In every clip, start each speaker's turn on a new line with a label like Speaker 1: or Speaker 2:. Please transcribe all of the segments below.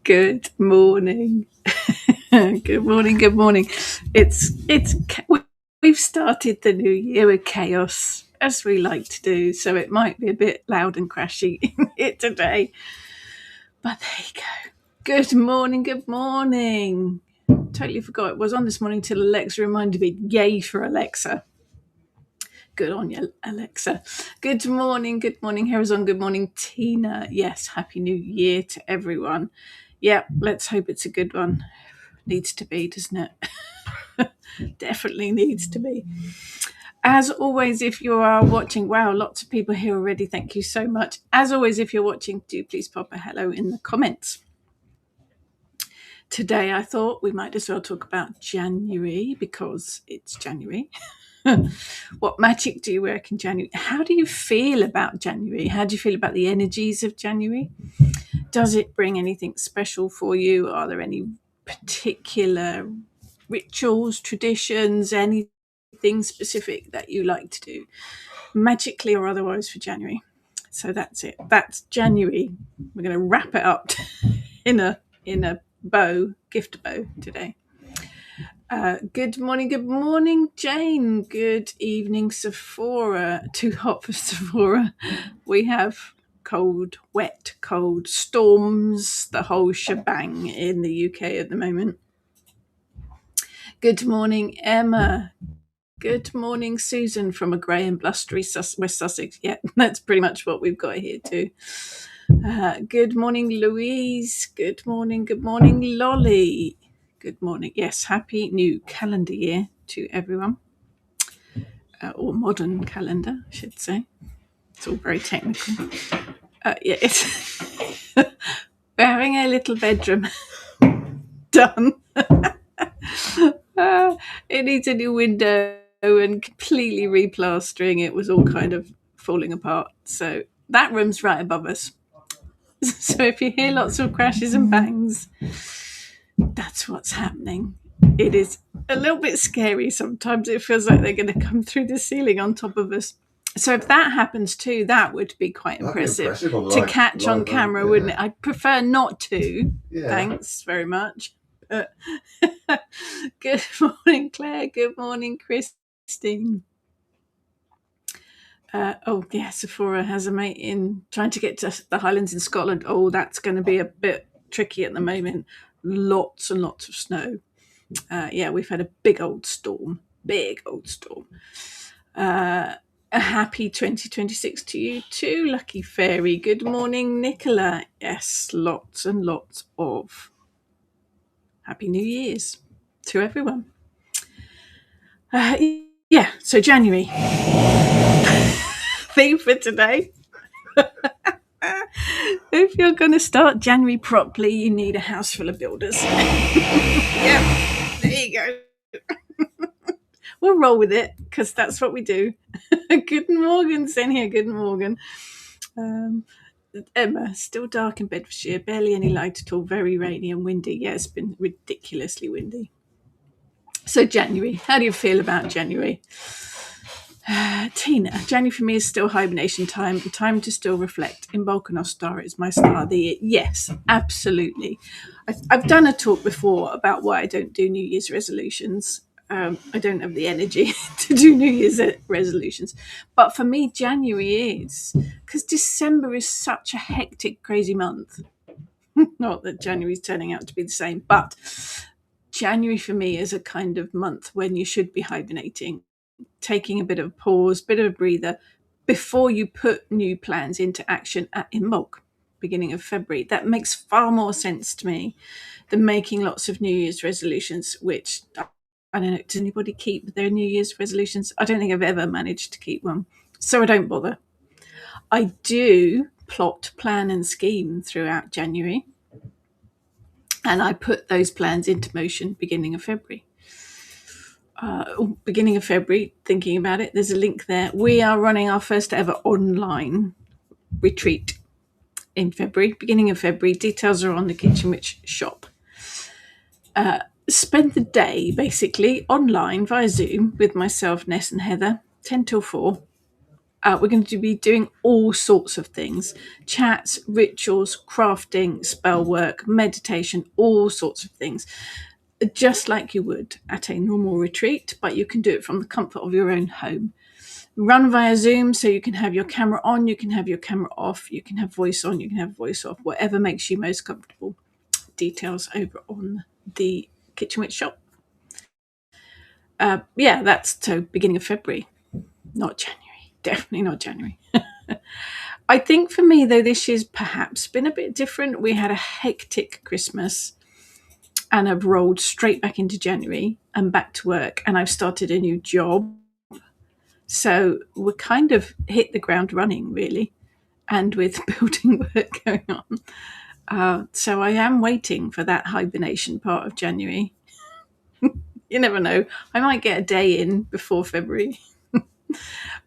Speaker 1: Good morning. Good morning. Good morning. We've started the new year with chaos, as we like to do. So it might be a bit loud and crashy in here today, but there you go. Good morning. Good morning. Totally forgot it was on this morning till Alexa reminded me. Yay for Alexa. Good on you, Alexa. Good morning, Horizon. Good morning, Tina. Yes, Happy New Year to everyone. Yeah, let's hope it's a good one. Needs to be, doesn't it? Definitely needs to be. As always, if you are watching, wow, lots of people here already. Thank you so much. As always, if you're watching, do please pop a hello in the comments. Today, I thought we might as well talk about January because it's January. What magic do you work in January? How do you feel about January? How do you feel about the energies of January? Does it bring anything special for you? Are there any particular rituals, traditions, anything specific that you like to do, magically or otherwise, for January? So that's it. That's January. We're going to wrap it up in a gift bow today. Good morning, Jane. Good evening, Sephora. Too hot for Sephora. We have cold, wet, cold storms, the whole shebang in the UK at the moment. Good morning, Emma. Good morning, Susan, from a grey and blustery West Sussex. Yeah, that's pretty much what we've got here too. Good morning, Louise. Good morning, Lolly. Good morning. Yes, happy new calendar year to everyone. Or modern calendar, I should say. It's all very technical. Yeah, we're having a little bedroom done. It needs a new window and completely replastering. It was all kind of falling apart. So that room's right above us. So if you hear lots of crashes and bangs, that's what's happening. It is a little bit scary sometimes. It feels like they're going to come through the ceiling on top of us. So if that happens too, that would be quite impressive to catch on camera, wouldn't it? I'd prefer not to. Yeah. Thanks very much. Good morning, Claire. Good morning, Christine. Sephora has a mate in trying to get to the Highlands in Scotland. Oh, that's going to be a bit tricky at the moment. Lots and lots of snow. We've had a big old storm. A happy 2026 to you too, Lucky Fairy. Good morning, Nicola. Yes, lots and lots of Happy New Year's to everyone. So January. Theme for today. If you're going to start January properly, you need a house full of builders. Yeah, there you go. We'll roll with it because that's what we do. Good morning, in here. Good morning. Emma, still dark in Bedfordshire, barely any light at all, very rainy and windy. Yeah, it's been ridiculously windy. So January, how do you feel about January? Tina, January for me is still hibernation time to still reflect. In Balkanos Star is my star of the year. Yes, absolutely. I've done a talk before about why I don't do New Year's resolutions. I don't have the energy to do New Year's resolutions. But for me, January is, because December is such a hectic, crazy month. Not that January's turning out to be the same, but January for me is a kind of month when you should be hibernating, taking a bit of a pause, bit of a breather before you put new plans into action in bulk, beginning of February. That makes far more sense to me than making lots of New Year's resolutions, which I don't know, does anybody keep their New Year's resolutions? I don't think I've ever managed to keep one, so I don't bother. I do plot, plan and scheme throughout January, and I put those plans into motion beginning of February. Thinking about it, there's a link there. We are running our first ever online retreat in February, beginning of February. Details are on the Kitchen Witch shop. Spend the day basically online via Zoom with myself, Ness and Heather, 10 till 4. We're going to be doing all sorts of things: chats, rituals, crafting, spell work, meditation, all sorts of things, just like you would at a normal retreat, but you can do it from the comfort of your own home. Run via Zoom, so you can have your camera on, you can have your camera off, you can have voice on, you can have voice off, whatever makes you most comfortable. Details over on the Kitchen Witch shop. That's so beginning of February, not January. Definitely not January. I think for me, though, this year's perhaps been a bit different. We had a hectic Christmas and I've rolled straight back into January and back to work, and I've started a new job. So we're kind of hit the ground running, really, and with building work going on. So I am waiting for that hibernation part of January. You never know. I might get a day in before February.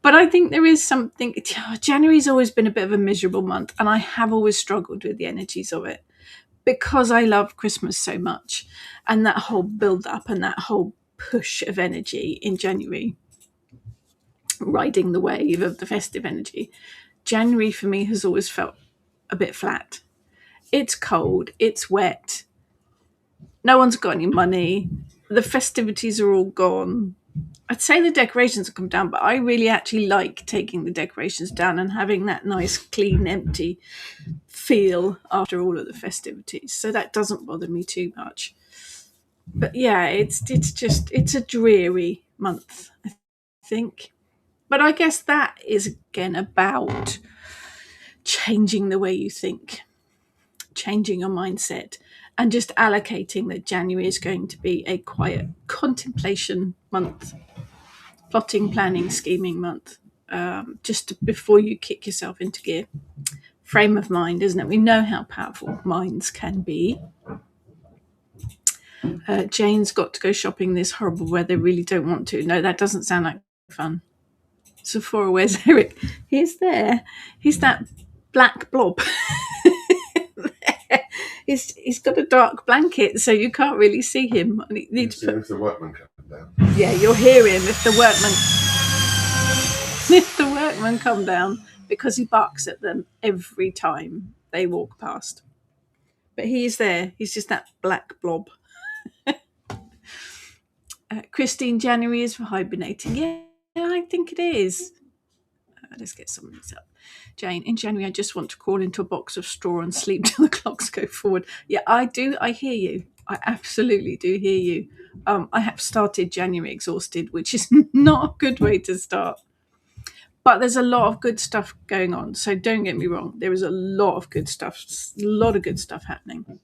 Speaker 1: But I think there is something. January's always been a bit of a miserable month, and I have always struggled with the energies of it because I love Christmas so much, and that whole build up and that whole push of energy in January, riding the wave of the festive energy. January for me has always felt a bit flat. It's cold, it's wet, no one's got any money, the festivities are all gone. I'd say the decorations have come down, but I really actually like taking the decorations down and having that nice, clean, empty feel after all of the festivities. So that doesn't bother me too much. But yeah, it's a dreary month, I think. But I guess that is again about changing the way you think, changing your mindset, and just allocating that January is going to be a quiet contemplation month, plotting, planning, scheming month, just before you kick yourself into gear. Frame of mind, isn't it? We know how powerful minds can be. Jane's got to go shopping this horrible weather. Really don't want to. No, that doesn't sound like fun. Sephora, where's Eric? He's there. He's that black blob. He's got a dark blanket, so you can't really see him.
Speaker 2: You see him if the workman comes down.
Speaker 1: Yeah, you'll hear him if the workmen come down, because he barks at them every time they walk past. But he's there. He's just that black blob. Christine, January is for hibernating. Yeah, I think it is. Let's get some of this up. Jane, in January, I just want to crawl into a box of straw and sleep till the clocks go forward. Yeah, I do. I hear you. I absolutely do hear you. I have started January exhausted, which is not a good way to start. But there's a lot of good stuff going on. So don't get me wrong. There is a lot of good stuff. A lot of good stuff happening.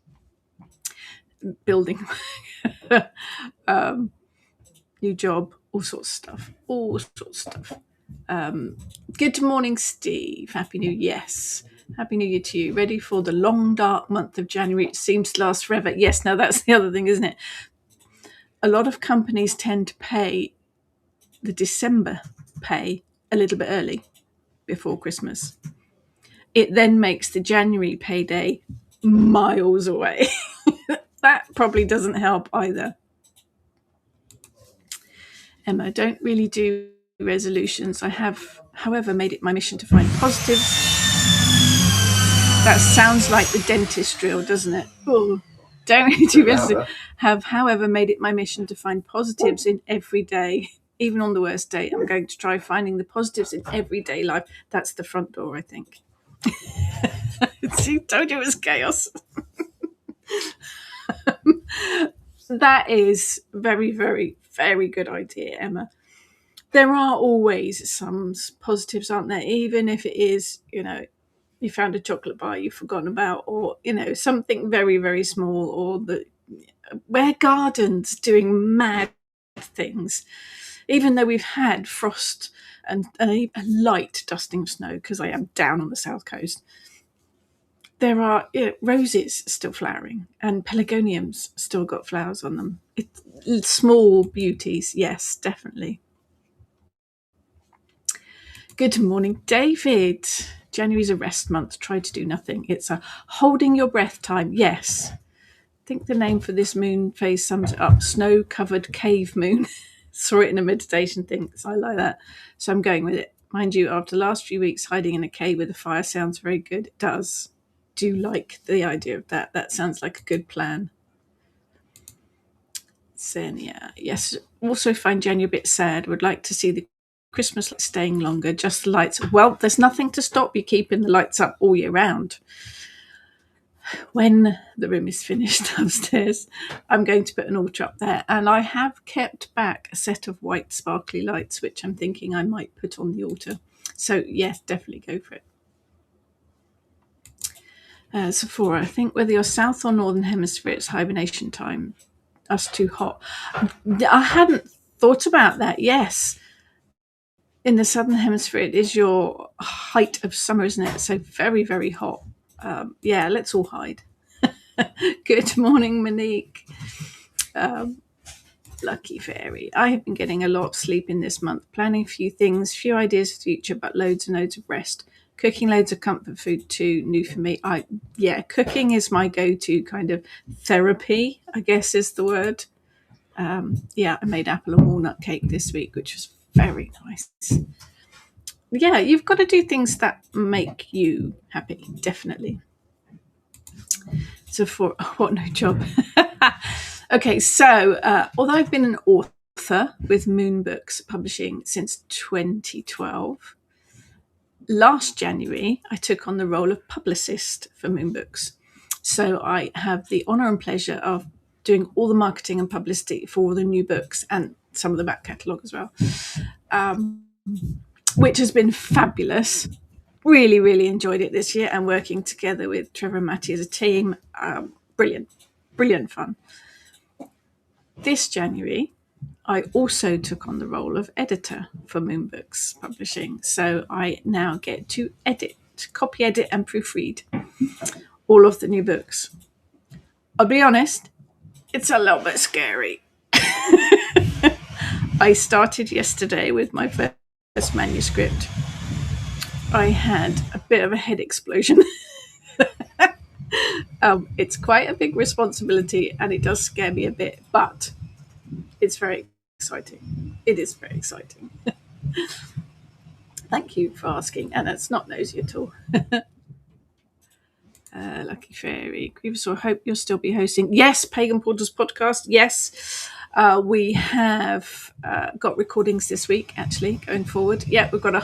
Speaker 1: Building. New job. All sorts of stuff. All sorts of stuff. Good morning, Steve. Happy New Year. Yes. Happy New Year to you. Ready for the long, dark month of January. It seems to last forever. Yes, now that's the other thing, isn't it? A lot of companies tend to pay the December pay a little bit early before Christmas. It then makes the January payday miles away. That probably doesn't help either. Emma, don't really do resolutions. I have, however, made it my mission to find positives. That sounds like the dentist drill, doesn't it? Oh, don't really do resolutions. Have, however, made it my mission to find positives in every day. Even on the worst day, I'm going to try finding the positives in everyday life. That's the front door, I think. See, told you it was chaos. That is very, very, very good idea, Emma. There are always some positives, aren't there? Even if it is, you found a chocolate bar you've forgotten about, or, something very, very small, or where gardens doing mad things. Even though we've had frost and a light dusting of snow, because I am down on the south coast, there are roses still flowering and pelargoniums still got flowers on them. It's small beauties, yes, definitely. Good morning, David. January's a rest month. Try to do nothing. It's a holding your breath time. Yes. I think the name for this moon phase sums it up. Snow-covered cave moon. Saw it in a meditation thing, so I like that. So I'm going with it. Mind you, after the last few weeks, hiding in a cave with a fire sounds very good. It does. Do like the idea of that. That sounds like a good plan. Xenia. Yes. Also find January a bit sad. Would like to see the Christmas lights staying longer. Just the lights. Well, there's nothing to stop you keeping the lights up all year round. When the room is finished upstairs, I'm going to put an altar up there, and I have kept back a set of white sparkly lights, which I'm thinking I might put on the altar. So yes, definitely go for it. Sephora, I think whether you're south or northern hemisphere, it's hibernation time. Us too hot. I hadn't thought about that. Yes, in the southern hemisphere, it is your height of summer, isn't it? So very, very hot. Yeah, let's all hide. Good morning, Monique. Lucky fairy. I have been getting a lot of sleep in this month, planning a few things, few ideas for the future, but loads and loads of rest. Cooking loads of comfort food too, new for me. Cooking is my go-to kind of therapy, I guess is the word. I made apple and walnut cake this week, which was very nice. Yeah, you've got to do things that make you happy, definitely. So for what no job. Okay, so although I've been an author with Moon Books Publishing since 2012, last January I took on the role of publicist for Moon Books. So I have the honour and pleasure of doing all the marketing and publicity for all the new books and some of the back catalogue as well, which has been fabulous. Really, really enjoyed it this year, and working together with Trevor and Matty as a team. Brilliant fun. This January, I also took on the role of editor for Moon Books Publishing. So I now get to copy edit and proofread all of the new books. I'll be honest, it's a little bit scary. I started yesterday with my first manuscript. I had a bit of a head explosion. It's quite a big responsibility, and it does scare me a bit, but it's very exciting. It is very exciting. Thank you for asking, and it's not nosy at all. Lucky Fairy. Grievous, I hope you'll still be hosting. Yes, Pagan Portals podcast. Yes. We have got recordings this week, actually, going forward. Yeah, we've got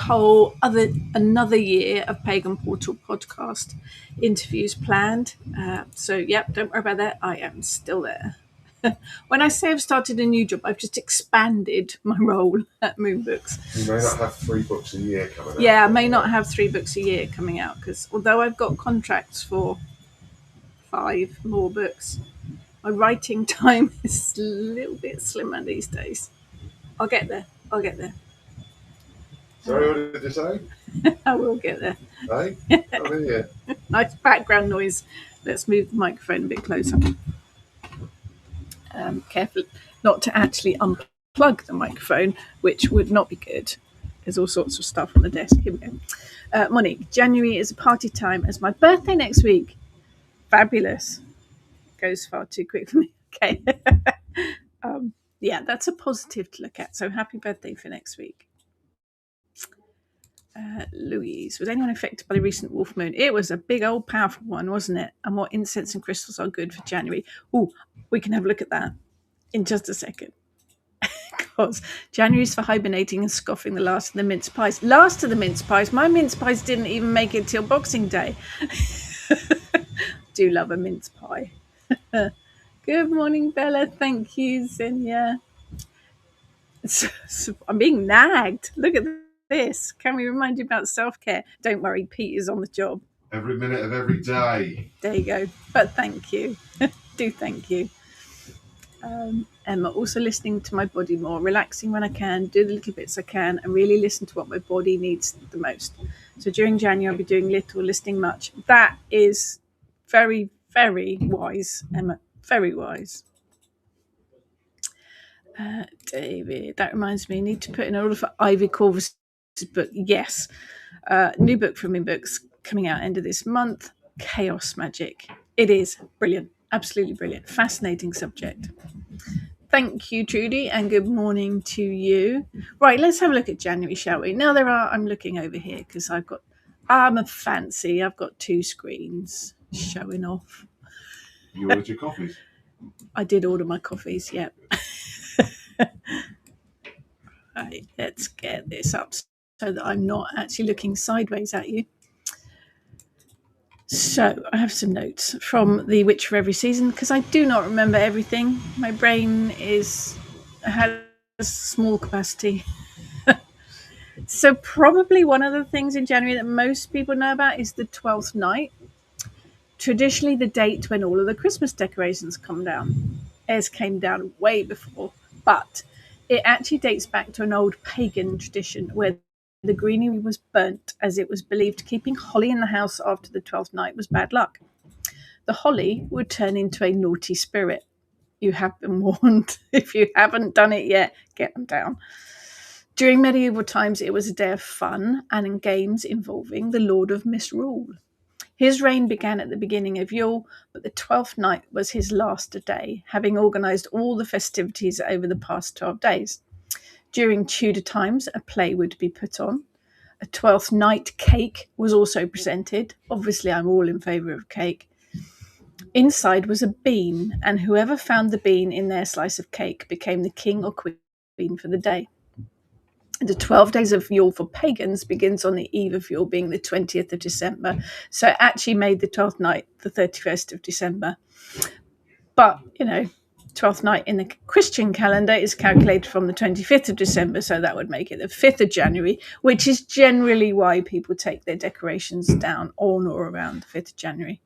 Speaker 1: another year of Pagan Portal podcast interviews planned. Don't worry about that. I am still there. When I say I've started a new job, I've just expanded my role at Moon Books.
Speaker 2: You may not have 3 books a year coming out.
Speaker 1: Yeah, I may not have 3 books a year coming out, because although I've got contracts for 5 more books, my writing time is a little bit slimmer these days. I'll get there.
Speaker 2: Sorry, what did you say?
Speaker 1: I will get there.
Speaker 2: Hey? I'm here.
Speaker 1: Nice background noise. Let's move the microphone a bit closer. Careful not to actually unplug the microphone, which would not be good. There's all sorts of stuff on the desk. Here we go. Monique, January is a party time as my birthday next week. Fabulous. Goes far too quick for me. Okay. That's a positive to look at. So happy birthday for next week. Louise, was anyone affected by the recent wolf moon? It was a big old powerful one, wasn't it? And what incense and crystals are good for January? Oh, we can have a look at that in just a second. Because January's for hibernating and scoffing the last of the mince pies. Last of the mince pies? My mince pies didn't even make it till Boxing Day. Do love a mince pie. Good morning, Bella. Thank you, Xenia. I'm being nagged. Look at this. Can we remind you about self-care? Don't worry, Pete is on the job.
Speaker 2: Every minute of every day.
Speaker 1: There you go. But thank you. Do thank you. Emma, also listening to my body more, relaxing when I can, do the little bits I can, and really listen to what my body needs the most. So during January, I'll be doing little, listening much. That is very, very wise, Emma. Very wise. David, that reminds me, I need to put in an order for Ivy Corvus' book. Yes. New book from Moon Books coming out end of this month. Chaos Magic. It is brilliant. Absolutely brilliant. Fascinating subject. Thank you, Trudy, and good morning to you. Right, let's have a look at January, shall we? Now I'm looking over here because I'm a fancy. I've got two screens showing off.
Speaker 2: You ordered your coffees?
Speaker 1: I did order my coffees, yep. Right, let's get this up so that I'm not actually looking sideways at you. So I have some notes from the Witch for Every Season because I do not remember everything. My brain has small capacity. So probably one of the things in January that most people know about is the 12th night. Traditionally the date when all of the Christmas decorations come down. Theirs came down way before, but it actually dates back to an old pagan tradition where the greenery was burnt as it was believed keeping holly in the house after the 12th night was bad luck. The holly would turn into a naughty spirit. You have been warned. If you haven't done it yet, get them down. During medieval times, it was a day of fun and in games involving the Lord of Misrule. His reign began at the beginning of Yule, but the 12th night was his last day, having organised all the festivities over the past 12 days. During Tudor times, a play would be put on. A 12th night cake was also presented. Obviously, I'm all in favour of cake. Inside was a bean, and whoever found the bean in their slice of cake became the king or queen for the day. The 12 days of Yule for pagans begins on the eve of Yule, being the 20th of December. So it actually made the 12th night the 31st of December. But, 12th night in the Christian calendar is calculated from the 25th of December, so that would make it the 5th of January, which is generally why people take their decorations down on or around the 5th of January.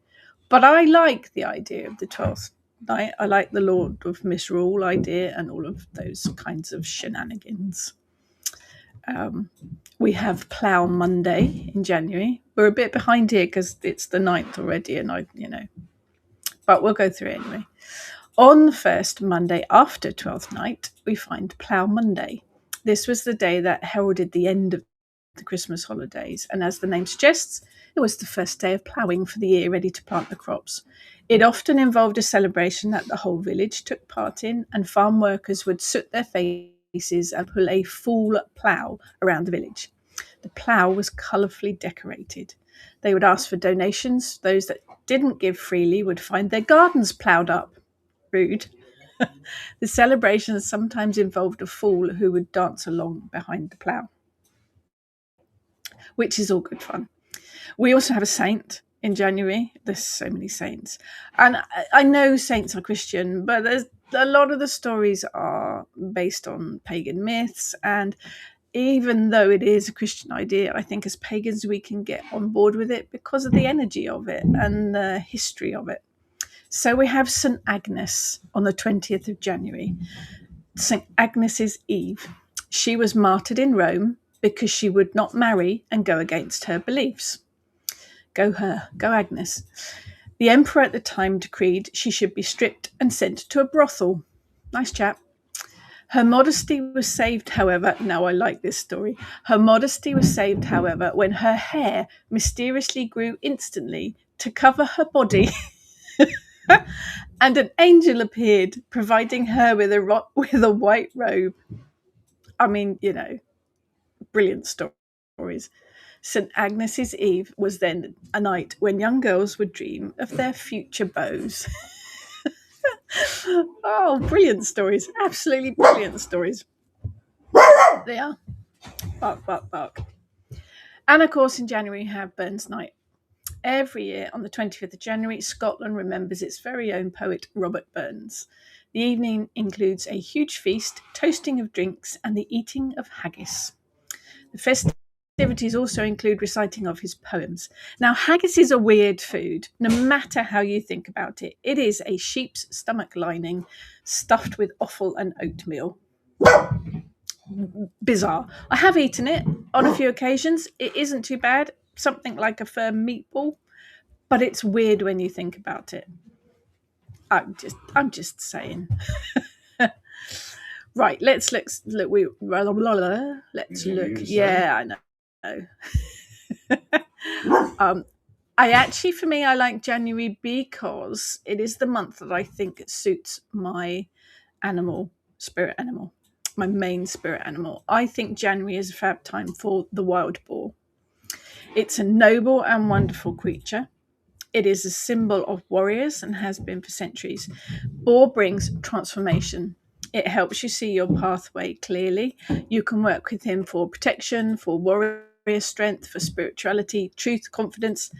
Speaker 1: But I like the idea of the 12th night. I like the Lord of Misrule idea and all of those kinds of shenanigans. We have Plough Monday in January. We're a bit behind here because it's the 9th already, and but we'll go through it anyway. On the first Monday after 12th night, we find Plough Monday. This was the day that heralded the end of the Christmas holidays, and as the name suggests, it was the first day of ploughing for the year, ready to plant the crops. It often involved a celebration that the whole village took part in, and farm workers would soot their faces and pull a full plough around the village. The plough was colourfully decorated. They would ask for donations. Those that didn't give freely would find their gardens ploughed up. Rude. The celebrations sometimes involved a fool who would dance along behind the plough, which is all good fun. We also have a saint in January. There's so many saints. And I know saints are Christian, but there's a lot of the stories are based on pagan myths. And even though it is a Christian idea, I think as pagans we can get on board with it because of the energy of it and the history of it. So we have St. Agnes on the 20th of January. St. Agnes's Eve. She was martyred in Rome because she would not marry and go against her beliefs. Go her, go Agnes. The emperor at the time decreed she should be stripped and sent to a brothel. Nice chap. Her modesty was saved, however. Now I like this story. Her modesty was saved, however, when her hair mysteriously grew instantly to cover her body. And an angel appeared, providing her with a white robe. I mean, brilliant stories. St. Agnes's Eve was then a night when young girls would dream of their future beaux. Oh, brilliant stories. Absolutely brilliant stories. They are. Bark, bark, bark. And of course, in January, you have Burns Night. Every year on the 25th of January, Scotland remembers its very own poet, Robert Burns. The evening includes a huge feast, toasting of drinks, and the eating of haggis. The festivities also include reciting of his poems. Now, haggis is a weird food, no matter how you think about it. It is a sheep's stomach lining stuffed with offal and oatmeal. Bizarre. I have eaten it on a few occasions. It isn't too bad. Something like a firm meatball, but it's weird when you think about it. I'm just saying. Right, let's look. Let's look. Yeah, I know. For me, I like January because it is the month that I think suits my animal, spirit animal, my main spirit animal. I think January is a fab time for the wild boar. It's a noble and wonderful creature. It is a symbol of warriors and has been for centuries. Boar brings transformation. It helps you see your pathway clearly. You can work with him for protection, for warrior strength, for spirituality, truth, confidence.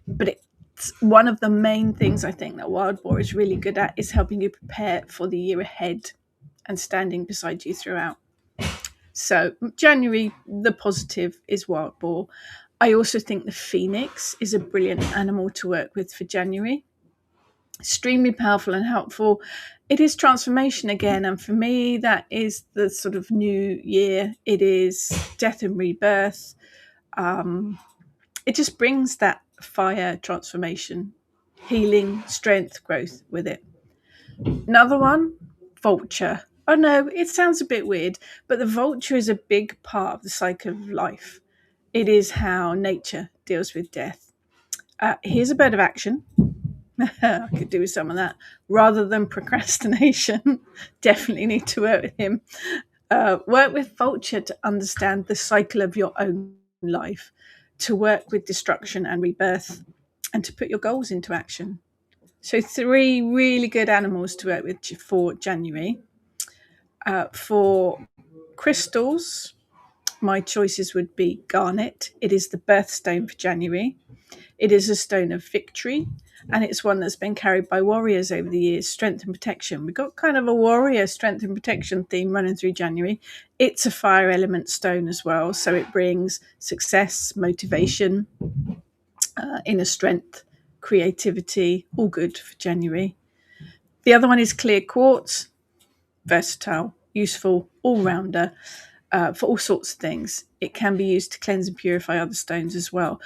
Speaker 1: But it's one of the main things I think that wild boar is really good at is helping you prepare for the year ahead and standing beside you throughout. So January, the positive is wild boar. I also think the phoenix is a brilliant animal to work with for January. Extremely powerful and helpful. It is transformation again, and for me, that is the sort of new year. It is death and rebirth. It just brings that fire transformation, healing, strength, growth with it. Another one, vulture. Oh no, it sounds a bit weird, but the vulture is a big part of the cycle of life. It is how nature deals with death. Here's a bird of action. I could do with some of that rather than procrastination. Definitely need to work with him. Work with vulture to understand the cycle of your own life, to work with destruction and rebirth, and to put your goals into action. So 3 really good animals to work with for January. For crystals, my choices would be garnet. It is the birthstone for January. It is a stone of victory, and it's one that's been carried by warriors over the years, strength and protection. We've got kind of a warrior strength and protection theme running through January. It's a fire element stone as well, so it brings success, motivation, inner strength, creativity, all good for January. The other one is clear quartz, versatile, useful, all-rounder. For all sorts of things. It can be used to cleanse and purify other stones as well.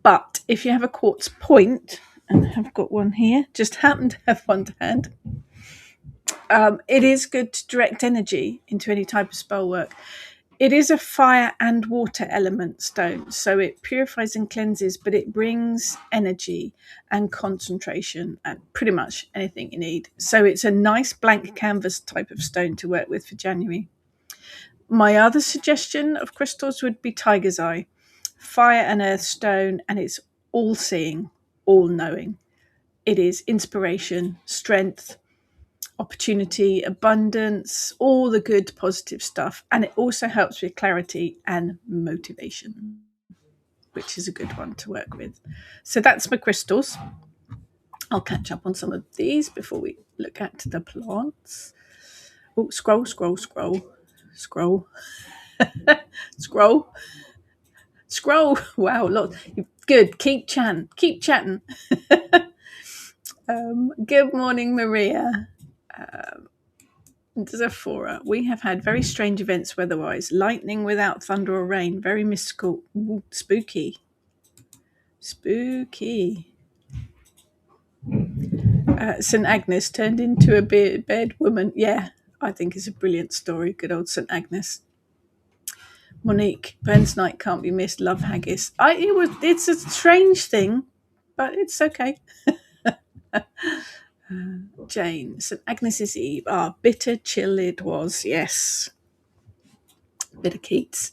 Speaker 1: But if you have a quartz point, and I've got one here, just happen to have one to hand, it is good to direct energy into any type of spell work. It is a fire and water element stone, so it purifies and cleanses, but it brings energy and concentration and pretty much anything you need. So it's a nice blank canvas type of stone to work with for January. My other suggestion of crystals would be tiger's eye, fire and earth stone, and it's all seeing, all knowing. It is inspiration, strength, opportunity, abundance, all the good positive stuff. And it also helps with clarity and motivation, which is a good one to work with. So that's my crystals. I'll catch up on some of these before we look at the plants. Oh, scroll, scroll, scroll, scroll. Scroll. Scroll. Wow, look. Good. Keep chatting. Keep chatting. Good morning, Maria. Zephora. We have had very strange events weather-wise. Lightning without thunder or rain. Very mystical. Ooh, spooky. Spooky. St. Agnes turned into a bed woman. Yeah, I think it's a brilliant story. Good old St. Agnes. Monique, Burns Night can't be missed. Love haggis. It's a strange thing, but it's okay. Jane, St. Agnes's Eve. Bitter chill it was. Yes. Bit of Keats.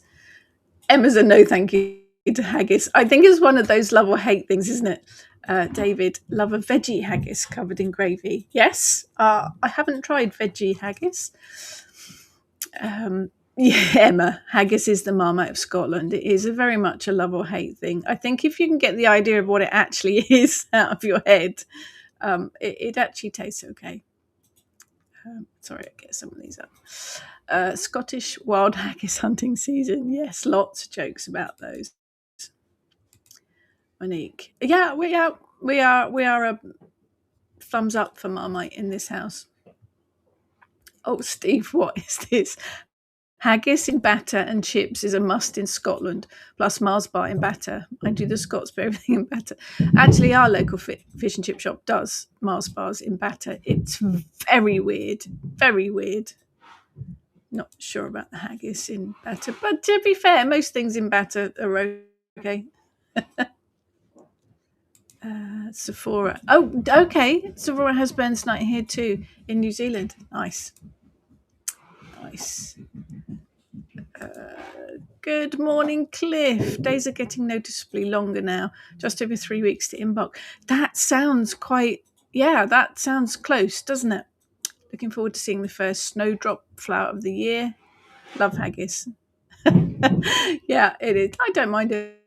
Speaker 1: Emma's a no thank you to haggis. I think it's one of those love or hate things, isn't it? David, love a veggie haggis covered in gravy. Yes. I haven't tried veggie haggis. Yeah, Emma, haggis is the Marmite of Scotland. It is very much a love or hate thing. I think if you can get the idea of what it actually is out of your head, it actually tastes okay. Sorry, I get some of these up. Scottish wild haggis hunting season. Yes, lots of jokes about those. Monique, yeah, we are a thumbs up for Marmite in this house. Oh, Steve, what is this? Haggis in batter and chips is a must in Scotland, plus Mars bar in batter. I do the Scots put everything in batter. Actually, our local fish and chip shop does Mars bars in batter. It's very weird, very weird. Not sure about the haggis in batter, but to be fair, most things in batter are okay. Sephora. Oh, okay. Sephora has Burns Night here too in New Zealand. Nice. nice. Good morning, Cliff. Days are getting noticeably longer now. Just over 3 weeks to inbox. That sounds that sounds close, doesn't it? Looking forward to seeing the first snowdrop flower of the year. Love haggis. Yeah, it is. I don't mind it.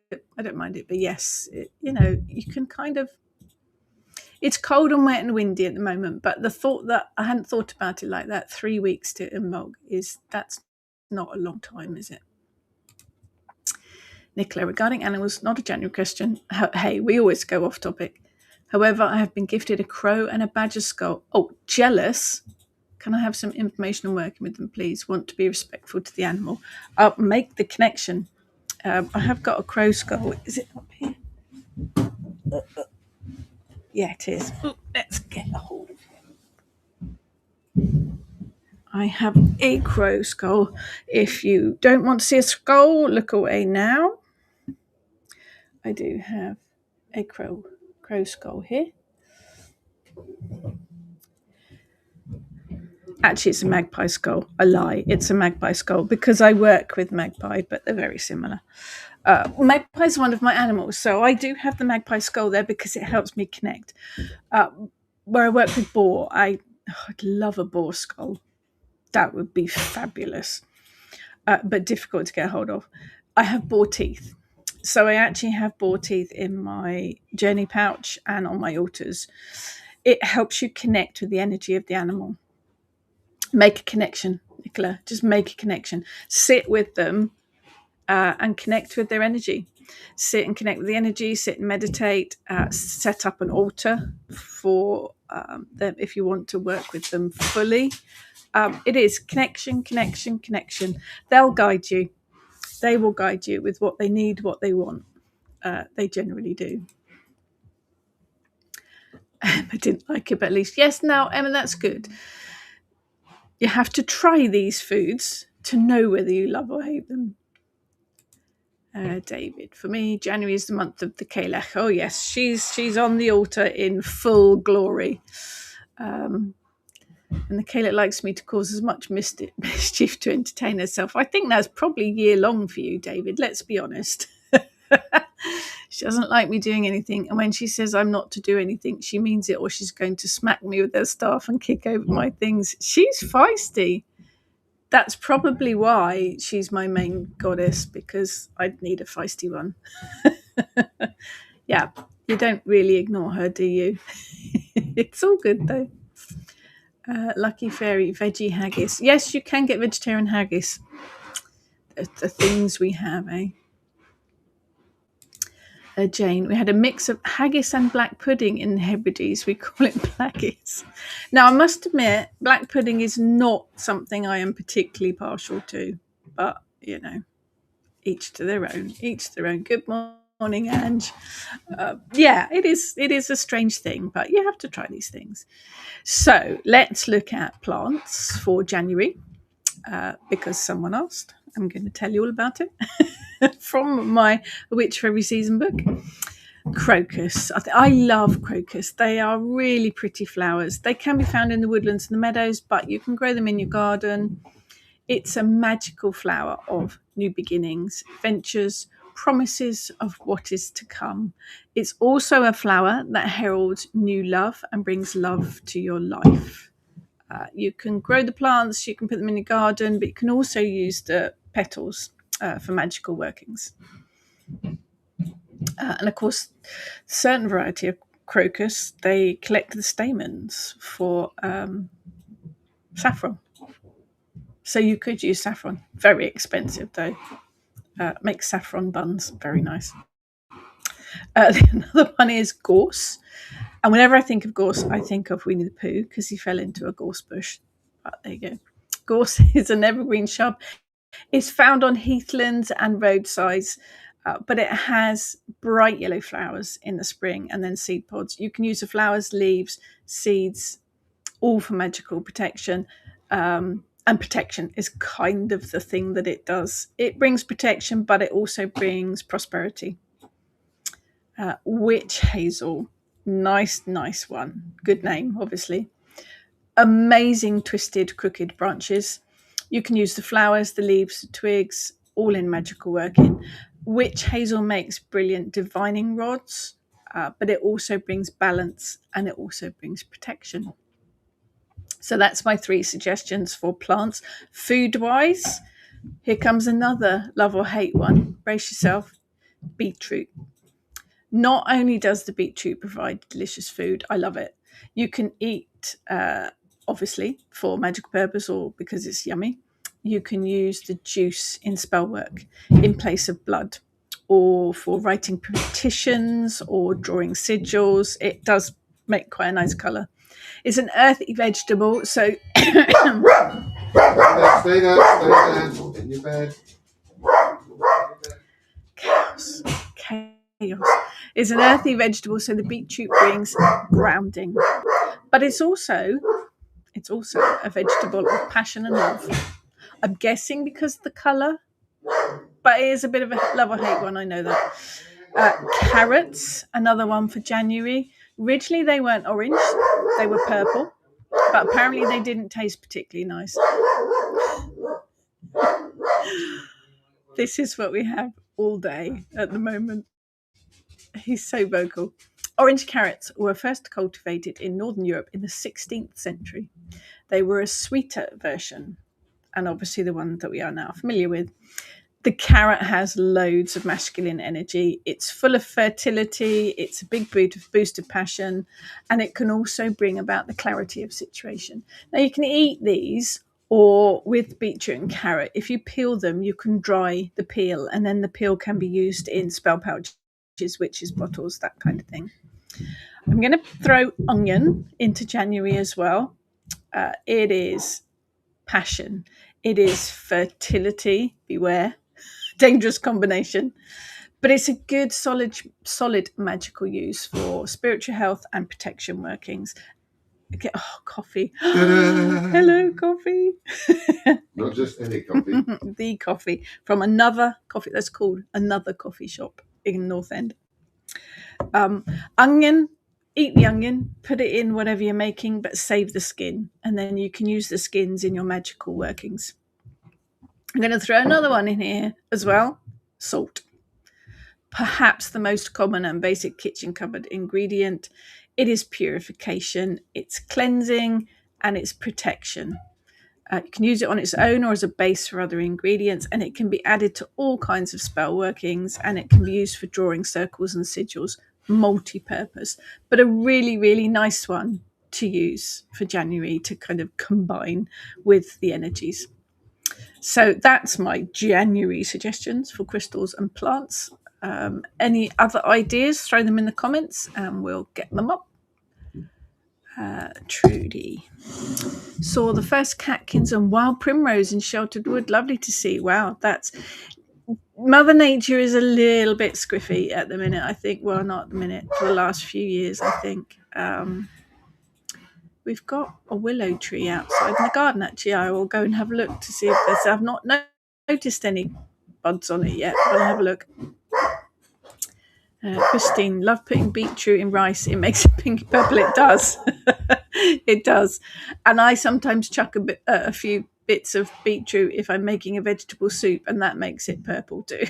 Speaker 1: But yes, you can kind of. It's cold and wet and windy at the moment, but the thought that I hadn't thought about it like that, 3 weeks to inbox that's not a long time, is it? Nicola, regarding animals, not a January question. Hey, we always go off topic. However, I have been gifted a crow and a badger skull. Oh, jealous. Can I have some information on working with them, please? Want to be respectful to the animal. Make the connection. I have got a crow skull. Is it up here? Yeah, it is. Ooh, let's get a hold of it. I have a crow skull. If you don't want to see a skull, look away now. I do have a crow skull here. Actually, it's a magpie skull. A lie. It's a magpie skull because I work with magpie, but they're very similar. Magpie is one of my animals, so I do have the magpie skull there because it helps me connect. Where I work with boar, I'd love a boar skull. That would be fabulous, but difficult to get hold of. I have boar teeth. So I actually have boar teeth in my journey pouch and on my altars. It helps you connect with the energy of the animal. Make a connection, Nicola. Just make a connection. Sit with them and connect with their energy. Sit and connect with the energy. Sit and meditate. Set up an altar for them if you want to work with them fully. It is connection. They'll guide you. They will guide you with what they need, what they want. They generally do. I didn't like it, but at least yes. Now, Emma, that's good. You have to try these foods to know whether you love or hate them. David, for me, January is the month of the Kalech. Oh yes, she's on the altar in full glory. And the Kalech likes me to cause as much mischief to entertain herself. I think that's probably year long for you, David. Let's be honest. She doesn't like me doing anything, and when she says I'm not to do anything, she means it, or she's going to smack me with her staff and kick over my things. She's feisty. That's probably why she's my main goddess, because I'd need a feisty one. Yeah, you don't really ignore her, do you? It's all good though. Lucky Fairy, veggie haggis. Yes, you can get vegetarian haggis. The things we have, eh? Jane, we had a mix of haggis and black pudding in the Hebrides. We call it blackis. Now, I must admit, black pudding is not something I am particularly partial to, but, each to their own. Good morning, Ange. Yeah, it is a strange thing, but you have to try these things. So let's look at plants for January, because someone asked. I'm going to tell you all about it from my Witch for Every Season book. Crocus. I love crocus. They are really pretty flowers. They can be found in the woodlands and the meadows, but you can grow them in your garden. It's a magical flower of new beginnings, ventures, promises of what is to come. It's also a flower that heralds new love and brings love to your life. You can grow the plants, you can put them in your garden, but you can also use the petals for magical workings. And of course, a certain variety of crocus, they collect the stamens for saffron. So you could use saffron. Very expensive though. Make saffron buns. Very nice. Another one is gorse. And whenever I think of gorse, I think of Winnie the Pooh because he fell into a gorse bush. But there you go. Gorse is an evergreen shrub. It's found on heathlands and roadsides, but it has bright yellow flowers in the spring and then seed pods. You can use the flowers, leaves, seeds, all for magical protection. And protection is kind of the thing that it does. It brings protection, but it also brings prosperity. Witch hazel. Nice one. Good name, obviously. Amazing twisted, crooked branches. You can use the flowers, the leaves, the twigs, all in magical working. Witch hazel makes brilliant divining rods, but it also brings balance and it also brings protection. So that's my 3 suggestions for plants. Food-wise, here comes another love or hate one. Brace yourself. Beetroot. Not only does the beetroot provide delicious food, I love it. You can eat, obviously, for magical purpose or because it's yummy. You can use the juice in spell work in place of blood, or for writing petitions or drawing sigils. It does make quite a nice colour. It's an earthy vegetable, so
Speaker 2: Stay there, in your bed.
Speaker 1: chaos. It's an earthy vegetable, so the beetroot brings grounding. But it's also a vegetable of passion and love. I'm guessing because of the colour, but it is a bit of a love or hate one, I know that. Carrots, another one for January. Originally they weren't orange, they were purple, but apparently they didn't taste particularly nice. This is what we have all day at the moment. He's so vocal. Orange carrots were first cultivated in Northern Europe in the 16th century. They were a sweeter version, and obviously the one that we are now familiar with. The carrot has loads of masculine energy. It's full of fertility. It's a big boost of passion, and it can also bring about the clarity of situation. Now, you can eat these, or with beetroot and carrot, if you peel them, you can dry the peel, and then the peel can be used in spell pouches, witches' bottles, that kind of thing. I'm going to throw onion into January as well. It is passion. It is fertility. Beware. Dangerous combination. But it's a good, solid magical use for spiritual health and protection workings. Okay, coffee. Hello, coffee.
Speaker 2: Not just any coffee.
Speaker 1: The coffee from another coffee. That's called Another Coffee Shop in North End. Onion. Eat the onion, put it in whatever you're making, but save the skin. And then you can use the skins in your magical workings. I'm going to throw another one in here as well. Salt. Perhaps the most common and basic kitchen cupboard ingredient. It is purification, it's cleansing, and it's protection. You can use it on its own or as a base for other ingredients, and it can be added to all kinds of spell workings, and it can be used for drawing circles and sigils, multi-purpose. But a really, really nice one to use for January to kind of combine with the energies. So that's my January suggestions for crystals and plants. Any other ideas, throw them in the comments and we'll get them up. Trudy. Saw the first catkins and wild primrose in sheltered wood. Lovely to see. Wow, that's... Mother Nature is a little bit squiffy at the minute, I think. Well, not at the minute, for the last few years, I think. We've got a willow tree outside in the garden, actually. I will go and have a look to see if there's... I've not noticed any buds on it yet, but I'll have a look. Christine, love putting beetroot in rice. It makes it pinky purple. It does. It does. And I sometimes chuck a few bits of beetroot if I'm making a vegetable soup, and that makes it purple too.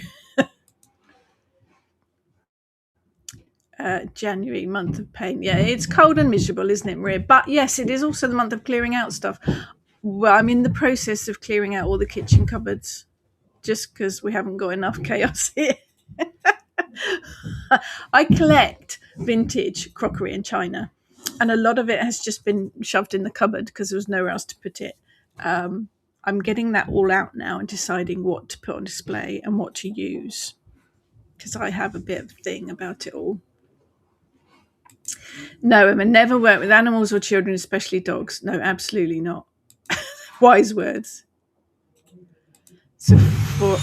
Speaker 1: January, month of pain. Yeah, it's cold and miserable, isn't it, Maria? But yes, it is also the month of clearing out stuff. Well, I'm in the process of clearing out all the kitchen cupboards just because we haven't got enough chaos here. I collect vintage crockery and china, and a lot of it has just been shoved in the cupboard because there was nowhere else to put it. I'm getting that all out now and deciding what to put on display and what to use, because I have a bit of a thing about it all. No, Emma, never work with animals or children, especially dogs. No, absolutely not. Wise words. So for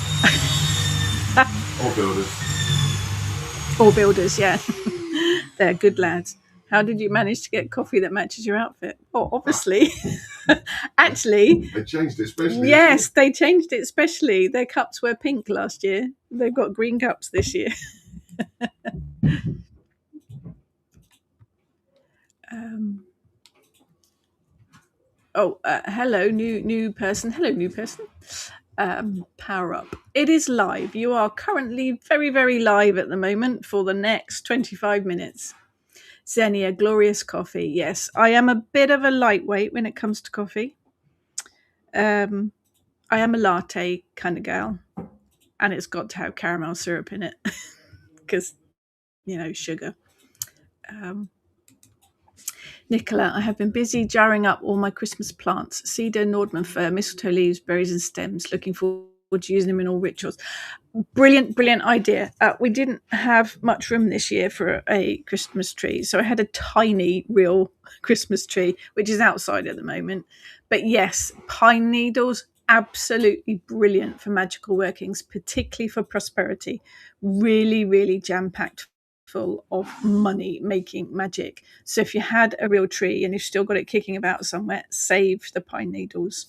Speaker 2: Or builders.
Speaker 1: Or builders, yeah. They're good lads. How did you manage to get coffee that matches your outfit? Oh, obviously. Actually,
Speaker 2: They changed it, especially.
Speaker 1: yes, they changed it especially. Their cups were pink last year. They've got green cups this year. Hello, new person. Hello, new person. Power up. It is live. You are currently very, very live at the moment for the next 25 minutes. Xenia, glorious coffee. Yes, I am a bit of a lightweight when it comes to coffee. I am a latte kind of gal, and it's got to have caramel syrup in it because, sugar. Nicola, I have been busy jarring up all my Christmas plants. Cedar, Nordman fir, mistletoe leaves, berries and stems. Looking forward to using them in all rituals. Brilliant idea. We didn't have much room this year for a Christmas tree, so I had a tiny real Christmas tree, which is outside at the moment. But yes, pine needles, absolutely brilliant for magical workings, particularly for prosperity. Really, really jam-packed full of money making magic. So if you had a real tree and you've still got it kicking about somewhere, save the pine needles.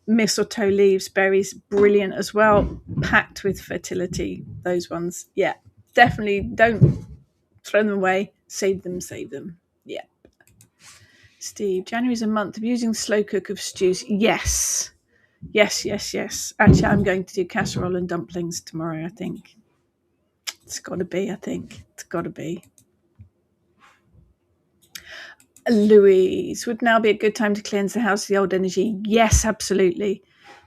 Speaker 1: Mistletoe leaves, berries, brilliant as well, packed with fertility. Those ones, yeah, definitely don't throw them away. Save them. Yeah. Steve, January's a month of using slow cook of stews. Yes. Actually, I'm going to do casserole and dumplings tomorrow, I think. It's got to be, It's got to be. Louise, would now be a good time to cleanse the house of the old energy? Yes, absolutely.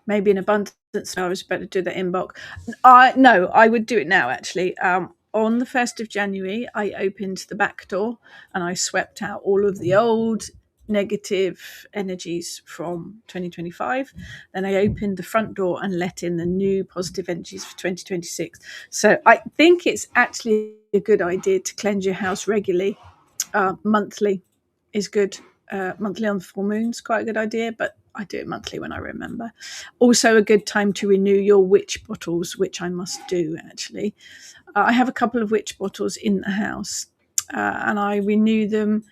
Speaker 1: Maybe in abundance. I was better to do that in bulk. No, I would do it now, actually. On the 1st of January, I opened the back door and I swept out all of the old negative energies from 2025. Then I opened the front door and let in the new positive energies for 2026. So I think it's actually a good idea to cleanse your house regularly. Monthly is good. Monthly on the full moon's quite a good idea, but I do it monthly when I remember. Also a good time to renew your witch bottles, which I must do actually. I have a couple of witch bottles in the house and I renew them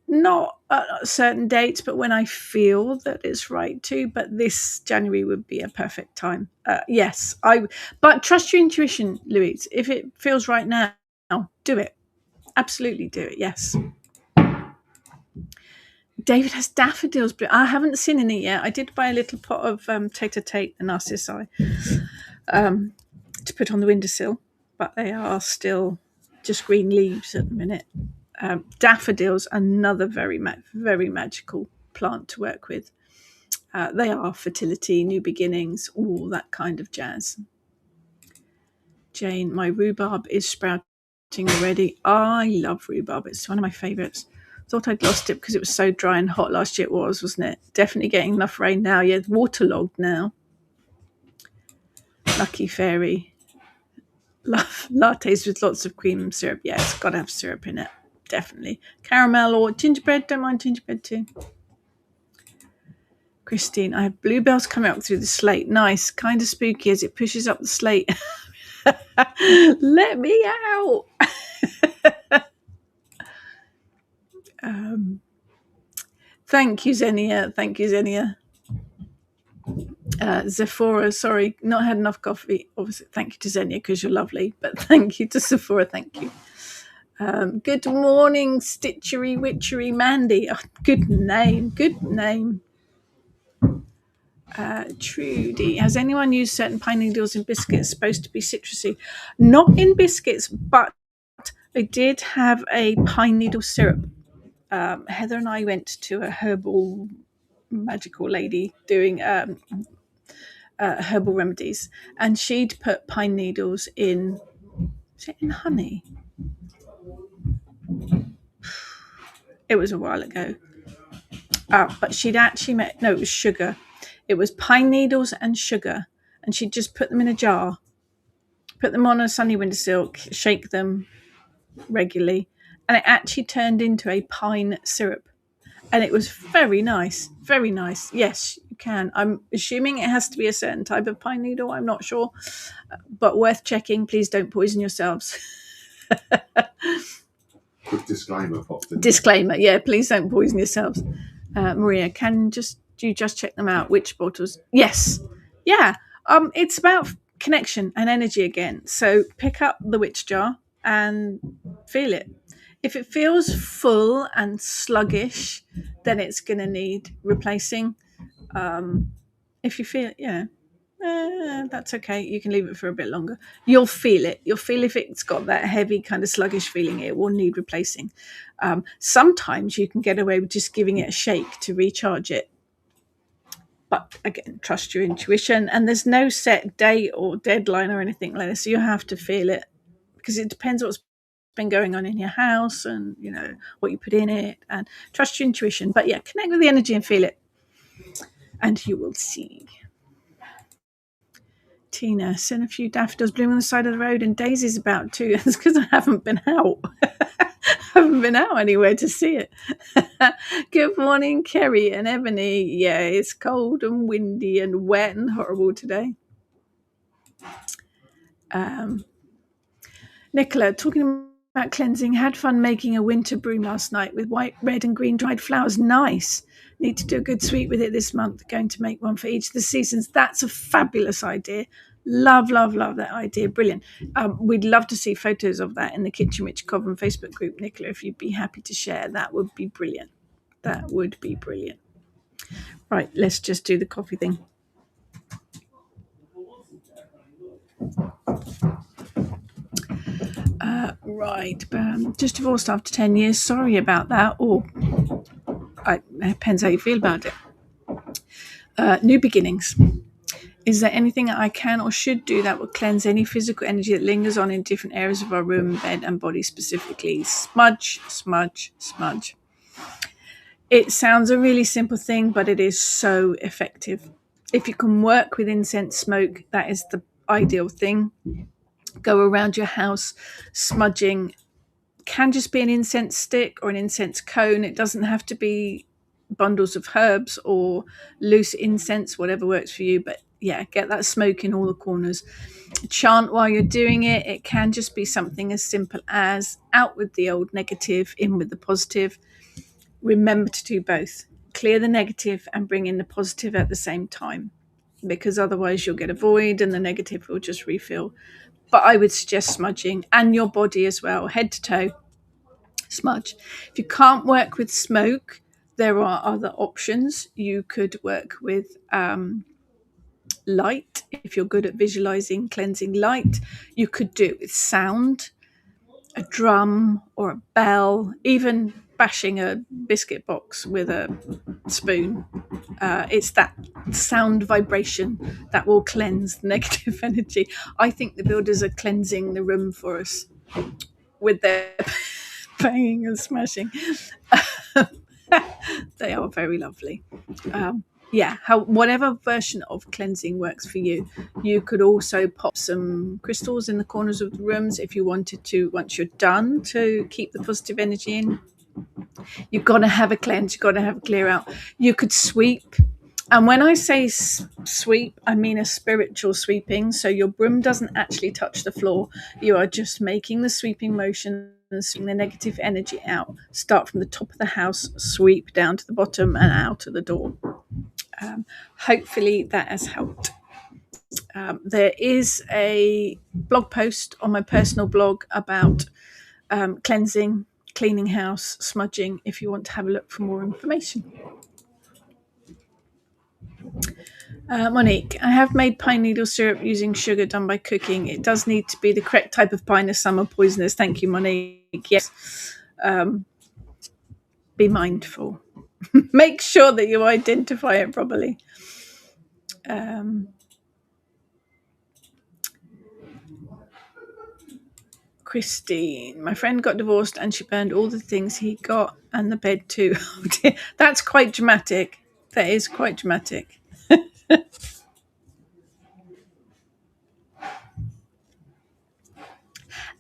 Speaker 1: not at certain dates, but when I feel that it's right to. But this January would be a perfect time. Yes, but trust your intuition, Louise. If it feels right now, do it. Absolutely do it, yes. David has daffodils. I haven't seen any yet. I did buy a little pot of Tate, the narcissi, to put on the windowsill, but they are still just green leaves at the minute. Daffodils, another very magical plant to work with. They are fertility, new beginnings, all that kind of jazz. Jane, my rhubarb is sprouting already. I love rhubarb. It's one of my favourites. Thought I'd lost it because it was so dry and hot last year. It wasn't it? Definitely getting enough rain now. Yeah, waterlogged now. Lucky fairy. Love lattes with lots of cream syrup. Yeah, it's got to have syrup in it. Definitely. Caramel or gingerbread. Don't mind gingerbread too. Christine, I have bluebells coming up through the slate. Nice. Kind of spooky as it pushes up the slate. Let me out. Thank you, Xenia. Zephora, sorry, not had enough coffee. Obviously, thank you to Xenia because you're lovely, but thank you to Zephora. Thank you. Good morning, Stitchery Witchery Mandy. Oh, good name. Trudy, has anyone used certain pine needles in biscuits supposed to be citrusy? Not in biscuits, but I did have a pine needle syrup. Heather and I went to a herbal magical lady doing herbal remedies, and she'd put pine needles in. Was it in honey? It was a while ago. But she'd actually it was sugar. It was pine needles and sugar, and she'd just put them in a jar, put them on a sunny windowsill, shake them regularly, and it actually turned into a pine syrup. And it was very nice. Yes, you can. I'm assuming it has to be a certain type of pine needle. I'm not sure, but worth checking. Please don't poison yourselves.
Speaker 2: Quick disclaimer popped in.
Speaker 1: Disclaimer, yeah, please don't poison yourselves. Maria, you just check them out? Which bottles? Yes. Yeah. It's about connection and energy again. So pick up the witch jar and feel it. If it feels full and sluggish, then it's going to need replacing. If you feel, that's okay. You can leave it for a bit longer. You'll feel it. You'll feel if it's got that heavy kind of sluggish feeling, it will need replacing. Sometimes you can get away with just giving it a shake to recharge it. But again, trust your intuition. And there's no set date or deadline or anything like this. So you have to feel it because it depends what's been going on in your house and, what you put in it, and trust your intuition. But yeah, connect with the energy and feel it. And you will see. Tina, seen a few daffodils blooming on the side of the road, and Daisy's about too. It's because I haven't been out. I haven't been out anywhere to see it. Good morning, Kerry and Ebony. Yeah, it's cold and windy and wet and horrible today. Nicola, talking about cleansing, had fun making a winter broom last night with white, red and green dried flowers. Nice. Need to do a good sweep with it this month. Going to make one for each of the seasons. That's a fabulous idea. Love that idea. Brilliant. We'd love to see photos of that in the Kitchen Witch Coven Facebook group, Nicola, if you'd be happy to share. That would be brilliant. That would be brilliant. Right, let's just do the coffee thing. Right, just divorced after 10 years. Sorry about that. It depends how you feel about it. New beginnings. Is there anything I can or should do that will cleanse any physical energy that lingers on in different areas of our room, bed, and body specifically? Smudge, smudge, smudge. It sounds a really simple thing, but it is so effective. If you can work with incense smoke, that is the ideal thing. Go around your house smudging. Can just be an incense stick or an incense cone. It doesn't have to be bundles of herbs or loose incense, whatever works for you. But yeah, get that smoke in all the corners. Chant while you're doing it. It can just be something as simple as out with the old negative, in with the positive. Remember to do both. Clear the negative and bring in the positive at the same time, because otherwise you'll get a void and the negative will just refill. But I would suggest smudging, and your body as well, head to toe, smudge. If you can't work with smoke, there are other options. You could work with light. If you're good at visualizing cleansing light, you could do it with sound, a drum or a bell, even bashing a biscuit box with a spoon. It's that sound vibration that will cleanse the negative energy. I think the builders are cleansing the room for us with their banging and smashing. They are very lovely. Whatever version of cleansing works for you. You could also pop some crystals in the corners of the rooms if you wanted to, once you're done, to keep the positive energy in. You've got to have a cleanse. You've got to have a clear out. You could sweep. And when I say sweep, I mean a spiritual sweeping. So your broom doesn't actually touch the floor. You are just making the sweeping motion and sweeping the negative energy out. Start from the top of the house, sweep down to the bottom and out of the door. Hopefully that has helped. There is a blog post on my personal blog about cleansing, cleaning house, smudging, if you want to have a look for more information. Monique, I have made pine needle syrup using sugar done by cooking. It does need to be the correct type of pine, as some are poisonous. Thank you, Monique. Yes. Be mindful. Make sure that you identify it properly. Christine, my friend got divorced and she burned all the things he got and the bed too. That's quite dramatic. That is quite dramatic.